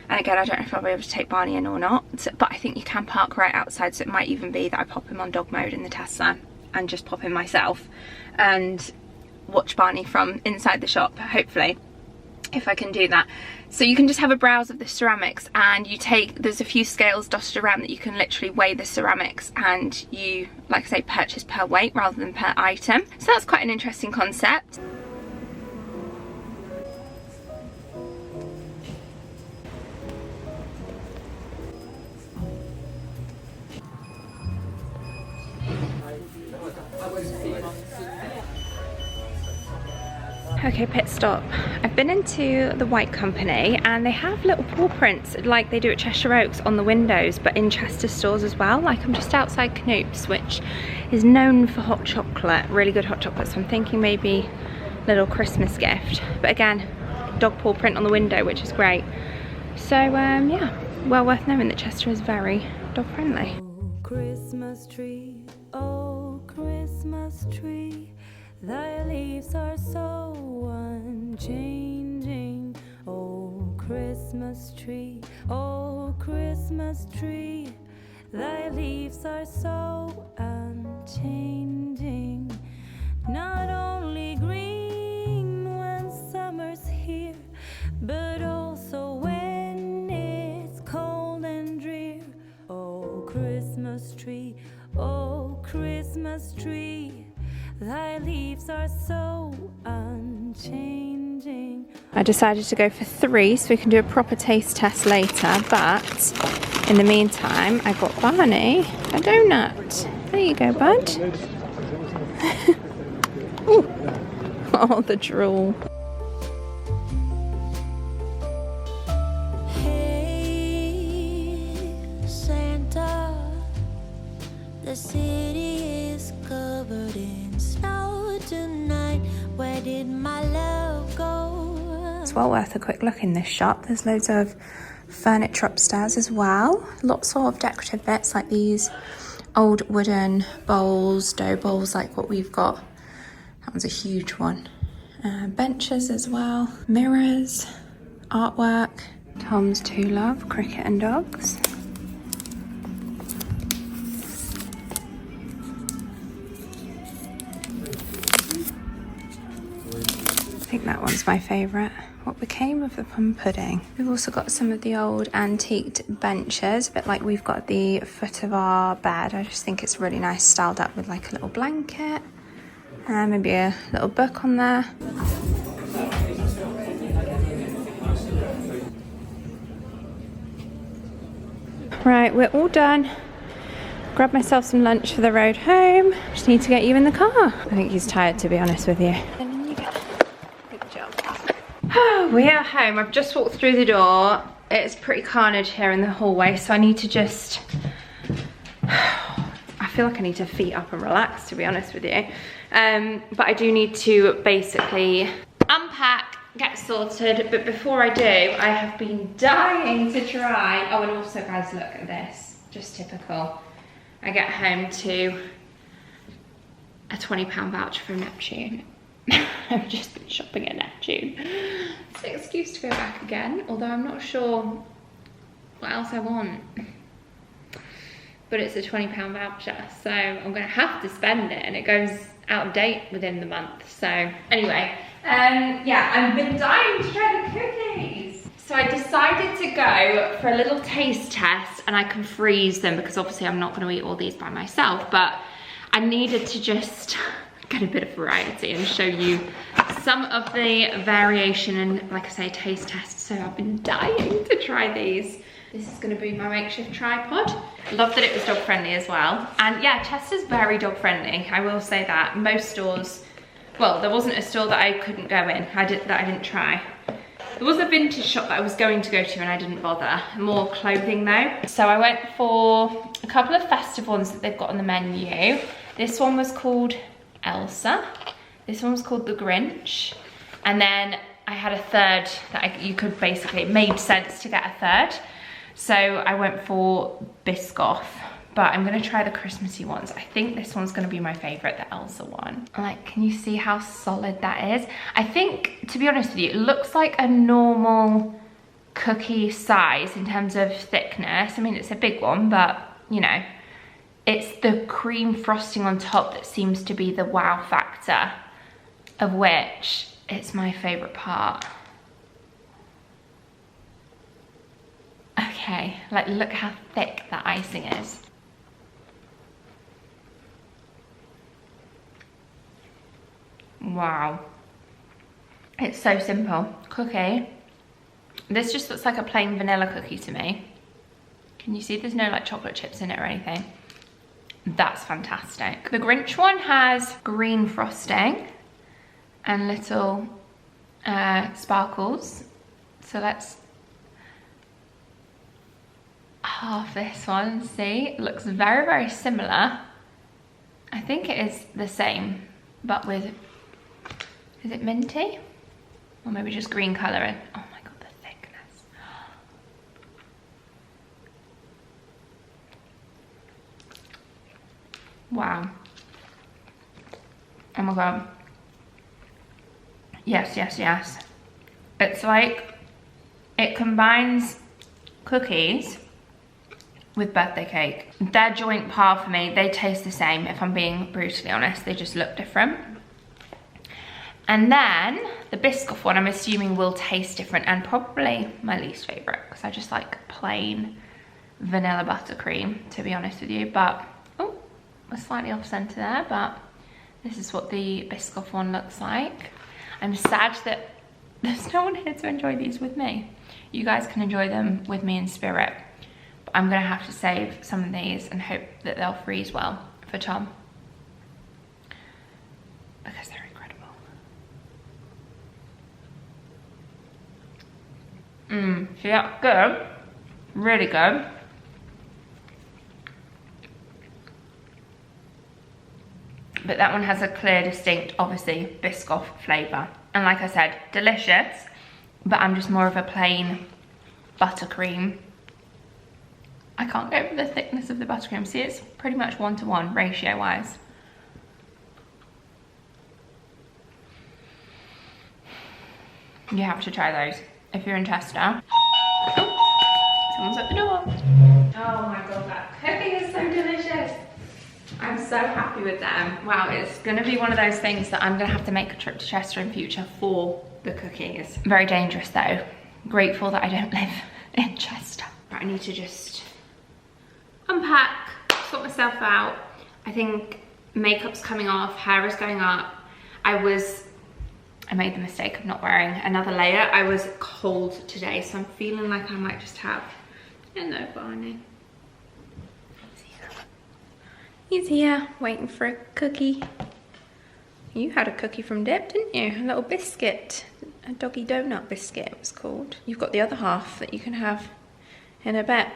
and again, I don't know if I'll be able to take Barney in or not, but I think you can park right outside, so it might even be that I pop him on dog mode in the Tesla and just pop in myself and watch Barney from inside the shop, hopefully, if I can do that. So you can just have a browse of the ceramics, and there's a few scales dotted around that you can literally weigh the ceramics, and you, like I say, purchase per weight rather than per item. So that's quite an interesting concept. Okay, pit stop. I've been into the White Company, and they have little paw prints like they do at Cheshire Oaks on the windows, but in Chester stores as well. Like, I'm just outside Knoop's, which is known for hot chocolate, really good hot chocolate, so I'm thinking maybe a little Christmas gift. But again, dog paw print on the window, which is great. So yeah, well worth knowing that Chester is very dog friendly. Christmas tree, oh Christmas tree, thy leaves are so unchanging. Oh Christmas tree, thy leaves are so unchanging. Not only green when summer's here, but also when it's cold and drear. Oh Christmas tree, thy leaves are so unchanging. I decided to go for 3 so we can do a proper taste test later, but in the meantime I got Barney a donut. There you go, bud. Ooh. Oh, the drool. Hey Santa, the city is covered in snow tonight. Where did my love go? It's well worth a quick look in this shop. There's loads of furniture upstairs as well. Lots of decorative bits like these old wooden bowls, dough bowls like what we've got. That one's a huge one. Benches as well, mirrors, artwork. Tom's Two Love, cricket and dogs. think that one's my favourite. What became of the plum pudding? We've also got some of the old antiqued benches, a bit like we've got at the foot of our bed. I just think it's really nice, styled up with like a little blanket and maybe a little book on there. Right, we're all done. Grab myself some lunch for the road home. Just need to get you in the car. I think he's tired, to be honest with you. And then you go. Good job. We are home. I've just walked through the door. It's pretty carnage here in the hallway, so I need to just... I feel like I need to feet up and relax, to be honest with you. But I do need to basically unpack, get sorted. But before I do, I have been dying to try. Oh, and also, guys, look at this. Just typical. I get home to a £20 voucher from Neptune. I've just been shopping at Neptune. It's an excuse to go back again, although I'm not sure what else I want. But it's a £20 voucher, so I'm gonna have to spend it, and it goes out of date within the month. So anyway, yeah, I've been dying to try the cookies. So I decided to go for a little taste test, and I can freeze them because obviously I'm not gonna eat all these by myself, but I needed to just get a bit of variety and show you some of the variation and, like I say, taste tests. So I've been dying to try these. This is gonna be my makeshift tripod. Love that it was dog friendly as well. And yeah, Chester's very dog friendly, I will say that. Most stores, well, there wasn't a store that I couldn't go in, that I didn't try. There was a vintage shop that I was going to go to and I didn't bother. More clothing though. So I went for a couple of festive ones that they've got on the menu. This one was called Elsa. This one was called the Grinch. And then I had a third that you could basically, it made sense to get a third. So I went for Biscoff, but I'm gonna try the Christmassy ones. I think this one's gonna be my favorite, the Elsa one. Like, can you see how solid that is? I think, to be honest with you, it looks like a normal cookie size in terms of thickness. I mean, it's a big one, but you know, it's the cream frosting on top that seems to be the wow factor, of which it's my favorite part. Okay, like look how thick that icing is. Wow. It's so simple. Cookie. This just looks like a plain vanilla cookie to me. Can you see there's no like chocolate chips in it or anything? That's fantastic. The Grinch one has green frosting and little sparkles. So let's half this one, see? It looks very, very similar. I think it is the same, but with, is it minty? Or maybe just green colouring. Oh my God, the thickness. Wow. Oh my God. Yes, yes, yes. It's like, it combines cookies with birthday cake. They're joint par for me. They taste the same, if I'm being brutally honest. They just look different. And then the Biscoff one, I'm assuming will taste different, and probably my least favorite, because I just like plain vanilla buttercream, to be honest with you. But, oh, we're slightly off center there, but this is what the Biscoff one looks like. I'm sad that there's no one here to enjoy these with me. You guys can enjoy them with me in spirit. But I'm gonna have to save some of these and hope that they'll freeze well for Tom, because they're incredible. So yeah, good, really good. But that one has a clear, distinct, obviously, Biscoff flavour. And like I said, delicious, but I'm just more of a plain buttercream. I can't go for the thickness of the buttercream. See, it's pretty much 1-to-1 ratio-wise. You have to try those if you're in Chester. Oh, someone's at the door. Oh my God, that cookie is so delicious. I'm so happy with them. Wow, it's gonna be one of those things that I'm gonna have to make a trip to Chester in future for the cookies. Very dangerous though. Grateful that I don't live in Chester. Right, I need to just unpack, sort myself out. I think makeup's coming off, hair is going up. I made the mistake of not wearing another layer. I was cold today, so I'm feeling like I might just have, hello Barney. He's here, waiting for a cookie. You had a cookie from Deb, didn't you? A little biscuit. A doggy donut biscuit it was called. You've got the other half that you can have in a bit.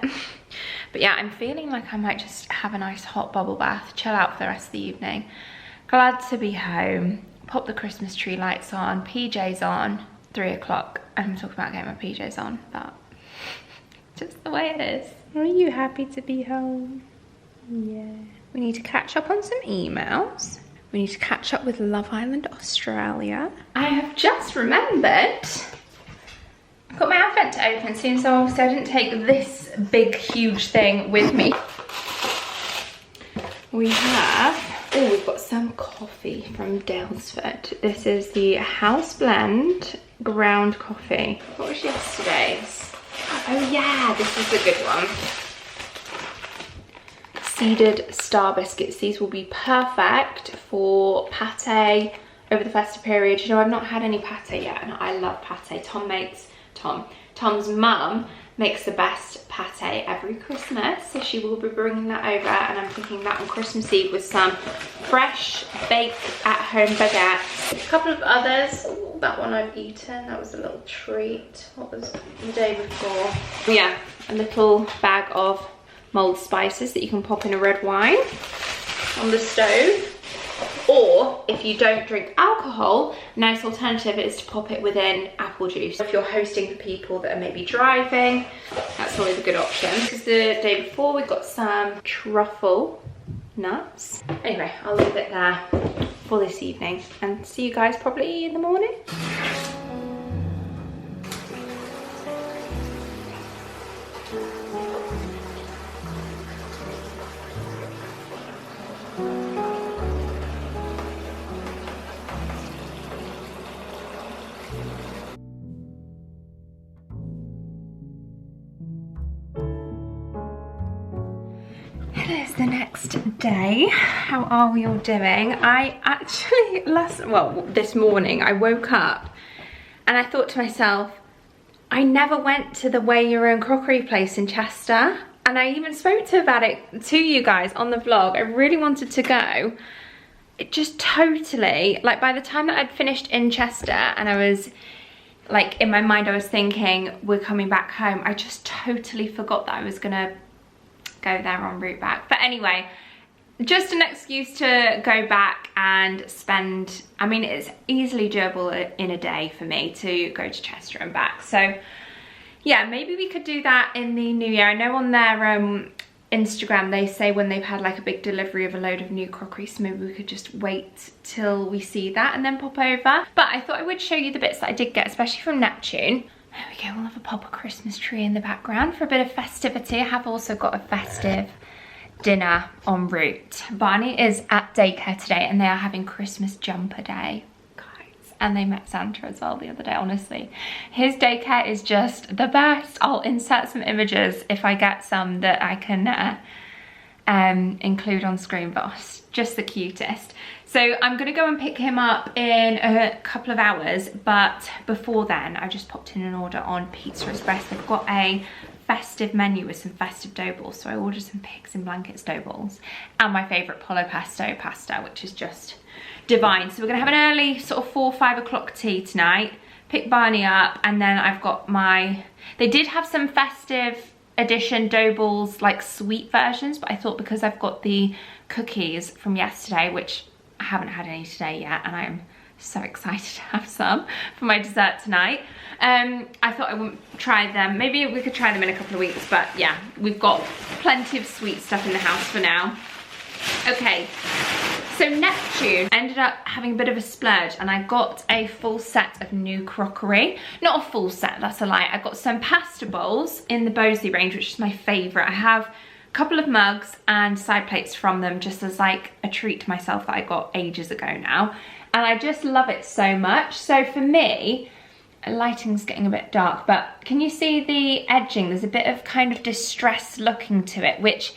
But yeah, I'm feeling like I might just have a nice hot bubble bath, chill out for the rest of the evening. Glad to be home. Pop the Christmas tree lights on, PJs on, 3 o'clock. I'm talking about getting my PJs on, but just the way it is. Are you happy to be home? Yeah. We need to catch up on some emails. We need to catch up with Love Island Australia. I have just remembered, I've got my advent to open soon, so obviously I didn't take this big, huge thing with me. We have, oh, we've got some coffee from Dalesford. This is the House Blend ground coffee. What was yesterday's? Oh yeah, this is a good one. Seeded star biscuits. These will be perfect for pate over the festive period. You know, I've not had any pate yet, and I love pate. Tom's mum makes the best pate every Christmas, so she will be bringing that over, and I'm cooking that on Christmas Eve with some fresh baked at home baguettes. A couple of others. Ooh, that one I've eaten, that was a little treat. What was the day before? Yeah, a little bag of mulled spices that you can pop in a red wine on the stove. Or if you don't drink alcohol, a nice alternative is to pop it within apple juice. If you're hosting for people that are maybe driving, that's always a good option. Because the day before we got some truffle nuts. Anyway, I'll leave it there for this evening and see you guys probably in the morning. It is the next day. How are we all doing? I actually, this morning I woke up and I thought to myself, I never went to the Wear Your Own crockery place in Chester, and I even spoke about it to you guys on the vlog. I really wanted to go. It just totally, like by the time that I'd finished in Chester and I was like, in my mind I was thinking we're coming back home, I just totally forgot that I was gonna go there en route back. But anyway, just an excuse to go back and spend, I mean, it's easily doable in a day for me to go to Chester and back. So yeah, maybe we could do that in the new year. I know on their Instagram they say when they've had like a big delivery of a load of new crockery, so maybe we could just wait till we see that and then pop over. But I thought I would show you the bits that I did get, especially from Neptune. There we go, we'll have a pop a Christmas tree in the background for a bit of festivity. I have also got a festive dinner en route. Barney is at daycare today and they are having Christmas jumper day, guys. And they met Santa as well the other day, honestly. His daycare is just the best. I'll insert some images if I get some that I can include on screen, but just the cutest. So I'm gonna go and pick him up in a couple of hours, but before then I just popped in an order on Pizza Express. They've got a festive menu with some festive dough balls, so I ordered some pigs in blankets dough balls and my favourite pollo pesto pasta, which is just divine. So we're gonna have an early sort of 4 or 5 o'clock tea tonight, pick Barney up, and then I've got they did have some festive edition dough balls, like sweet versions, but I thought because I've got the cookies from yesterday, which I haven't had any today yet, and I'm so excited to have some for my dessert tonight. I thought I wouldn't try them. Maybe we could try them in a couple of weeks, but yeah, we've got plenty of sweet stuff in the house for now. Okay, so Neptune ended up having a bit of a splurge and I got a full set of new crockery. Not a full set, that's a lie. I got some pasta bowls in the Bosley range, which is my favourite. I have couple of mugs and side plates from them, just as like a treat to myself that I got ages ago now. And I just love it so much. So for me, lighting's getting a bit dark, but can you see the edging? There's a bit of kind of distressed looking to it, which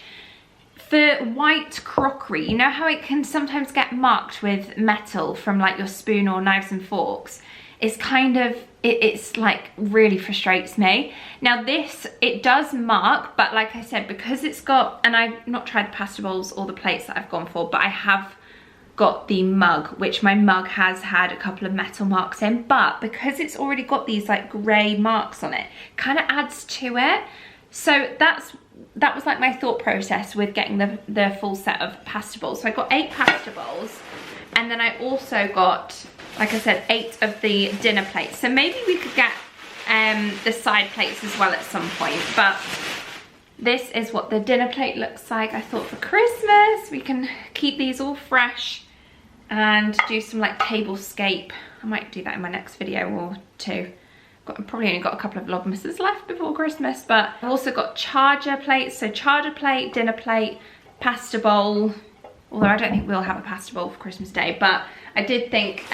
for white crockery, you know how it can sometimes get marked with metal from like your spoon or knives and forks? It's kind of, it's like really frustrates me. Now this, it does mark, but like I said, because it's got, and I've not tried the pasta bowls or the plates that I've gone for, but I have got the mug, which my mug has had a couple of metal marks in, but because it's already got these like grey marks on it, kind of adds to it. So that was like my thought process with getting the full set of pasta bowls. So I got 8 pasta bowls, and then I also got, like I said, 8 of the dinner plates. So maybe we could get the side plates as well at some point, but this is what the dinner plate looks like. I thought for Christmas we can keep these all fresh and do some like tablescape. I might do that in my next video or 2. I've probably only got a couple of vlogmases left before Christmas, but I've also got charger plates. So charger plate, dinner plate, pasta bowl, although I don't think we'll have a pasta bowl for Christmas Day, but I did think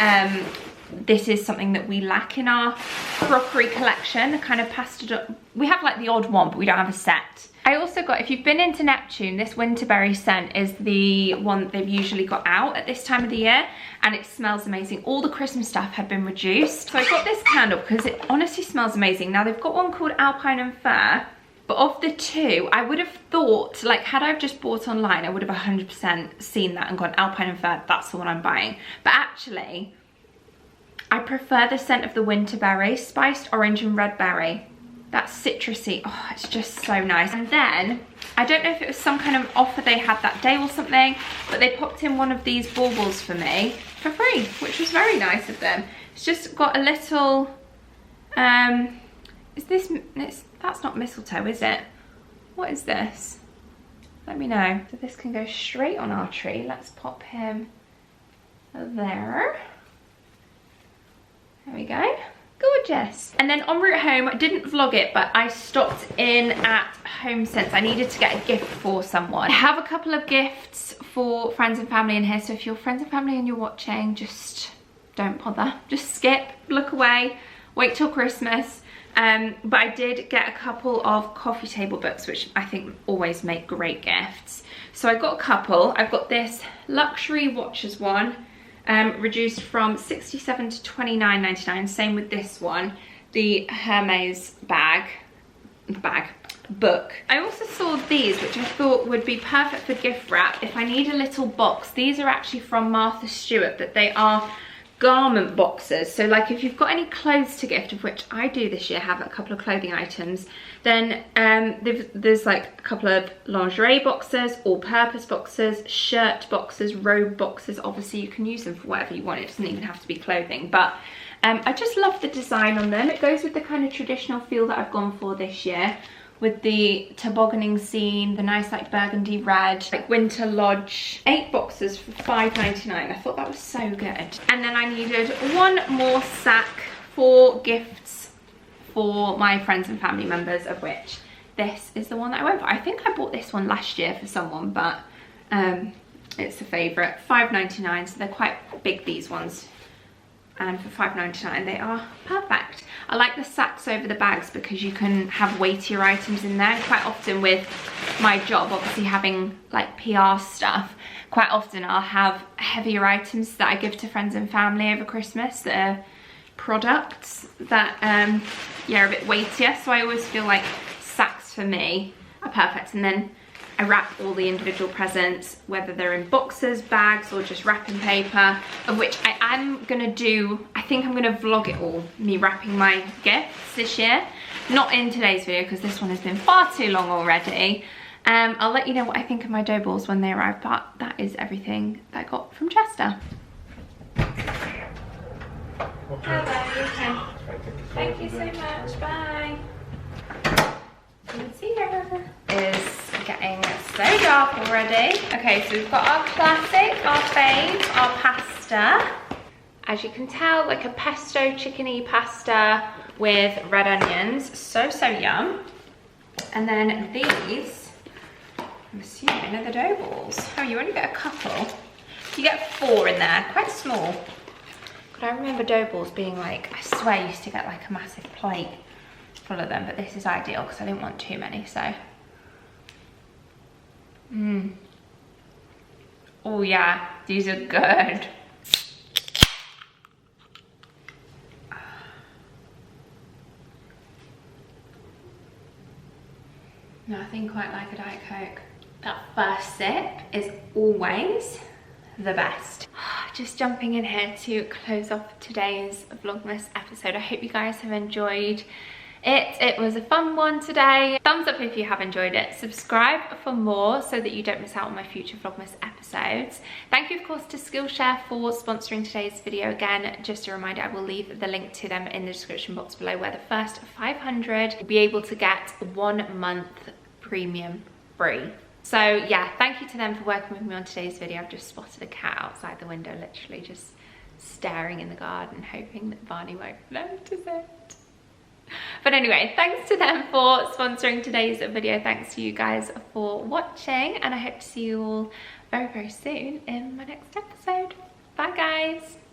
this is something that we lack in our crockery collection, a kind of pasta, we have like the odd one, but we don't have a set. I also got, if you've been into Neptune, this winterberry scent is the one they've usually got out at this time of the year, and it smells amazing. All the Christmas stuff had been reduced. So I got this candle because it honestly smells amazing. Now they've got one called Alpine and Fir, but of the 2, I would have thought, like had I just bought online, I would have 100% seen that and gone Alpine and Fir, that's the one I'm buying. But actually, I prefer the scent of the winterberry, spiced orange and red berry. That's citrusy. Oh, it's just so nice. And then, I don't know if it was some kind of offer they had that day or something, but they popped in one of these baubles for me for free, which was very nice of them. It's just got a little, that's not mistletoe, is it? What is this? Let me know. So this can go straight on our tree. Let's pop him there. There we go. Gorgeous. And then en route home, I didn't vlog it, but I stopped in at HomeSense. I needed to get a gift for someone. I have a couple of gifts for friends and family in here, so if you're friends and family and you're watching, just don't bother. Just skip, look away, wait till Christmas. But I did get a couple of coffee table books, which I think always make great gifts. So I got a couple. I've got this luxury watches one, reduced from $67 to $29.99. Same with this one, the Hermes book. I also saw these, which I thought would be perfect for gift wrap if I need a little box. These are actually from Martha Stewart, but they are garment boxes. So like if you've got any clothes to gift, of which I do this year have a couple of clothing items, then there's like a couple of lingerie boxes, all-purpose boxes, shirt boxes, robe boxes. Obviously you can use them for whatever you want, it doesn't even have to be clothing, but I just love the design on them. It goes with the kind of traditional feel that I've gone for this year, with the tobogganing scene, the nice like burgundy red, like winter lodge. 8 boxes for $5.99. I thought that was so good. And then I needed one more sack for gifts for my friends and family members, of which this is the one that I went for. I think I bought this one last year for someone, but it's a favourite. $5.99, so they're quite big, these ones. And for $5.99 they are perfect. I like the sacks over the bags because you can have weightier items in there. And quite often with my job, obviously having like PR stuff, quite often I'll have heavier items that I give to friends and family over Christmas that are products that yeah, are a bit weightier. So I always feel like sacks for me are perfect. And then I wrap all the individual presents, whether they're in boxes, bags, or just wrapping paper, of which I am gonna do, I think I'm gonna vlog it all, me wrapping my gifts this year. Not in today's video, because this one has been far too long already. I'll let you know what I think of my dough balls when they arrive, but that is everything that I got from Chester. Hello, thank you so much, bye. See you. Is getting so dark already. Okay, so we've got our classic, our faves, our pasta. As you can tell, like a pesto chickeny pasta with red onions. So yum. And then these I'm assuming are the dough balls. Oh, you only get a couple. You get 4 in there, quite small. God, I remember dough balls being like, I swear I used to get like a massive plate full of them, but this is ideal because I didn't want too many, so. Oh yeah, these are good. Nothing quite like a Diet Coke. That first sip is always the best. Just jumping in here to close off today's Vlogmas episode. I hope you guys have enjoyed it. It was a fun one today. Thumbs up if you have enjoyed it. Subscribe for more so that you don't miss out on my future Vlogmas episodes. Thank you of course to Skillshare for sponsoring today's video. Again, just a reminder, I will leave the link to them in the description box below, where the first 500 will be able to get 1 month premium free. So yeah, thank you to them for working with me on today's video. I've just spotted a cat outside the window, literally just staring in the garden, hoping that Barney won't notice it. But anyway, thanks to them for sponsoring today's video. Thanks to you guys for watching, and I hope to see you all very, very soon in my next episode. Bye guys.